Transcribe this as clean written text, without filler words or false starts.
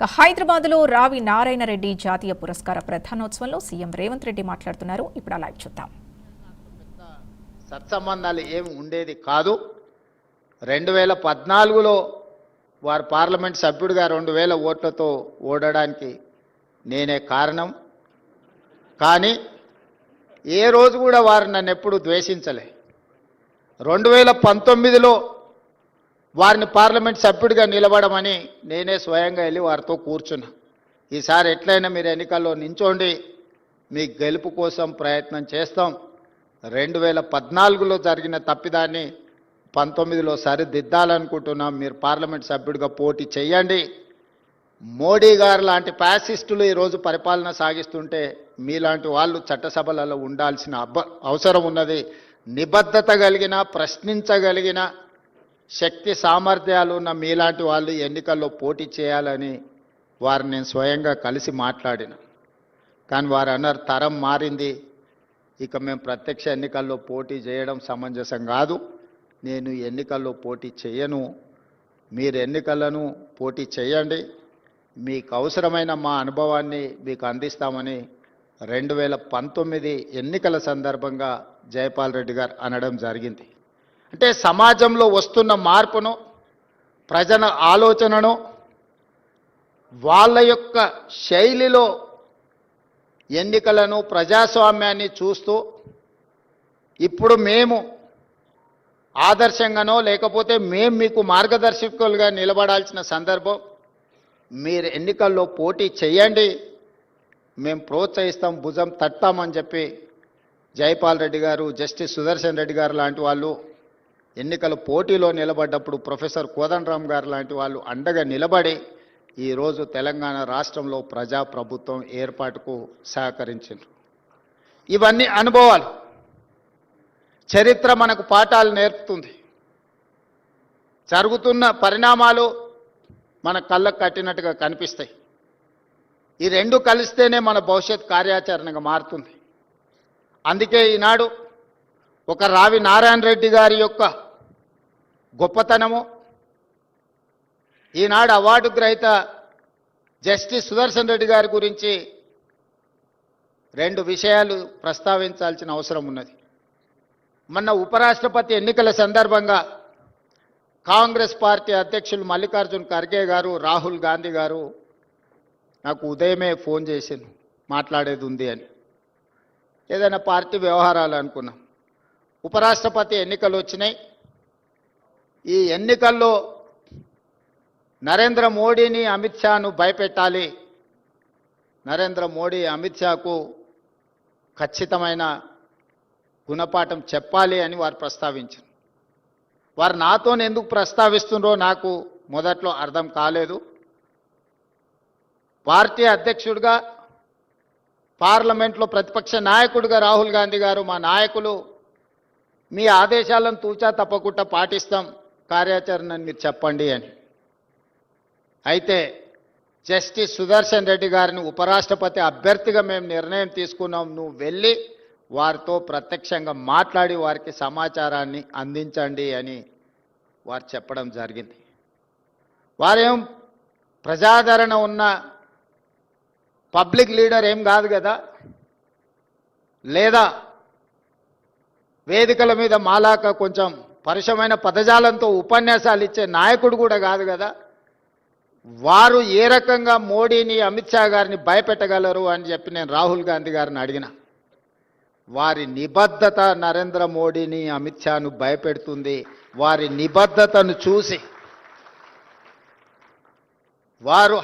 హైదరాబాద్లో రావి నారాయణ రెడ్డి జాతీయ పురస్కార ప్రధానోత్సవంలో సీఎం రేవంత్ రెడ్డి మాట్లాడుతున్నారు. ఇప్పుడు లైవ్ చూద్దాం. సత్సంబంధాలు ఏమి ఉండేది కాదు. 2014లో వారు పార్లమెంట్ సభ్యుడిగా 2000 ఓట్లతో ఓడడానికి నేనే కారణం. కానీ ఏ రోజు కూడా వారు నన్ను ఎప్పుడు ద్వేషించలే. 2019లో వారిని పార్లమెంట్ సభ్యుడిగా నిలబడమని నేనే స్వయంగా వెళ్ళి వారితో కూర్చున్నా. ఈసారి ఎట్లయినా మీరు ఎన్నికల్లో నించోండి, మీ గెలుపు కోసం ప్రయత్నం చేస్తాం. 2014లో జరిగిన తప్పిదాన్ని 19లో సరిదిద్దాలనుకుంటున్నాం. మీరు పార్లమెంట్ సభ్యుడిగా పోటీ చేయండి. మోడీ గారు లాంటి ఫ్యాసిస్టులు ఈరోజు పరిపాలన సాగిస్తుంటే మీలాంటి వాళ్ళు చట్టసభలలో ఉండాల్సిన అవసరం ఉన్నది. నిబద్ధత కలిగిన, ప్రశ్నించగలిగిన శక్తి సామర్థ్యాలు ఉన్న మీలాంటి వాళ్ళు ఎన్నికల్లో పోటీ చేయాలని వారిని నేను స్వయంగా కలిసి మాట్లాడిన. కానీ వారు అన్నారు, తరం మారింది, ఇక మేము ప్రత్యక్ష ఎన్నికల్లో పోటీ చేయడం సమంజసం కాదు, నేను ఎన్నికల్లో పోటీ చేయను, మీరు ఎన్నికలను పోటీ చేయండి, మీకు అవసరమైన మా అనుభవాన్ని మీకు అందిస్తామని 2019 ఎన్నికల సందర్భంగా జైపాల్ రెడ్డి గారు అనడం జరిగింది. అంటే సమాజంలో వస్తున్న మార్పును, ప్రజల ఆలోచనను వాళ్ళ యొక్క శైలిలో ఎన్నికలను, ప్రజాస్వామ్యాన్ని చూస్తూ ఇప్పుడు మేము ఆదర్శంగానో లేకపోతే మేము మీకు మార్గదర్శకులుగా నిలబడాల్సిన సందర్భం. మీరు ఎన్నికల్లో పోటీ చేయండి, మేము ప్రోత్సహిస్తాం, భుజం తట్టామని చెప్పి జైపాల్ రెడ్డి గారు, జస్టిస్ సుదర్శన్ రెడ్డి గారు లాంటి వాళ్ళు ఎన్నికల పోటీలో నిలబడ్డప్పుడు ప్రొఫెసర్ కోదండరామ్ గారు లాంటి వాళ్ళు అండగా నిలబడి ఈరోజు తెలంగాణ రాష్ట్రంలో ప్రజాప్రభుత్వం ఏర్పాటుకు సహకరించారు. ఇవన్నీ అనుభవాలు, చరిత్ర మనకు పాఠాలు నేర్పుతుంది. జరుగుతున్న పరిణామాలు మన కళ్ళకు కట్టినట్టుగా కనిపిస్తాయి. ఈ రెండు కలిస్తేనే మన భవిష్యత్ కార్యాచరణగా మారుతుంది. అందుకే ఈనాడు ఒక రావి నారాయణ రెడ్డి గారి యొక్క గొప్పతనము, ఈనాడు అవార్డు గ్రహీత జస్టిస్ సుదర్శన్ రెడ్డి గారి గురించి 2 విషయాలు ప్రస్తావించాల్సిన అవసరం ఉన్నది. మొన్న ఉపరాష్ట్రపతి ఎన్నికల సందర్భంగా కాంగ్రెస్ పార్టీ అధ్యక్షులు మల్లికార్జున్ ఖర్గే గారు, రాహుల్ గాంధీ గారు నాకు ఉదయమే ఫోన్ చేశాను, మాట్లాడేది ఉంది అని. ఏదైనా పార్టీ వ్యవహారాలు అనుకున్నాం. ఉపరాష్ట్రపతి ఎన్నికలు వచ్చినాయి. ఈ ఎన్నికల్లో నరేంద్ర మోడీని, అమిత్ షాను భయపెట్టాలి, నరేంద్ర మోడీ అమిత్ షాకు ఖచ్చితమైన గుణపాఠం చెప్పాలి అని వారు ప్రస్తావించారు. వారు నాతో ఎందుకు ప్రస్తావిస్తున్నారో నాకు మొదట్లో అర్థం కాలేదు. పార్టీ అధ్యక్షుడిగా, పార్లమెంట్లో ప్రతిపక్ష నాయకుడిగా రాహుల్ గాంధీ గారు, మా నాయకులు మీ ఆదేశాలను తూచా తప్పకుండా పాటిస్తాం, కార్యాచరణని మీరు చెప్పండి అని. అయితే జస్టిస్ సుదర్శన్ రెడ్డి గారిని ఉపరాష్ట్రపతి అభ్యర్థిగా మేము నిర్ణయం తీసుకున్నాం, నువ్వు వెళ్ళి వారితో ప్రత్యక్షంగా మాట్లాడి వారికి సమాచారాన్ని అందించండి అని వారు చెప్పడం జరిగింది. వారేం ప్రజాదరణ ఉన్న పబ్లిక్ లీడర్ ఏం కాదు కదా, లేదా వేదికల మీద మాలాక కొంచెం పరుషమైన పదజాలంతో ఉపన్యాసాలు ఇచ్చే నాయకుడు కూడా కాదు కదా. వారు ఏ రకంగా మోడీని, అమిత్ షా గారిని భయపెట్టగలరు అని చెప్పి నేను రాహుల్ గాంధీ గారిని అడిగిన. వారి నిబద్ధత నరేంద్ర మోడీని, అమిత్ షాను భయపెడుతుంది. వారి నిబద్ధతను చూసి వారు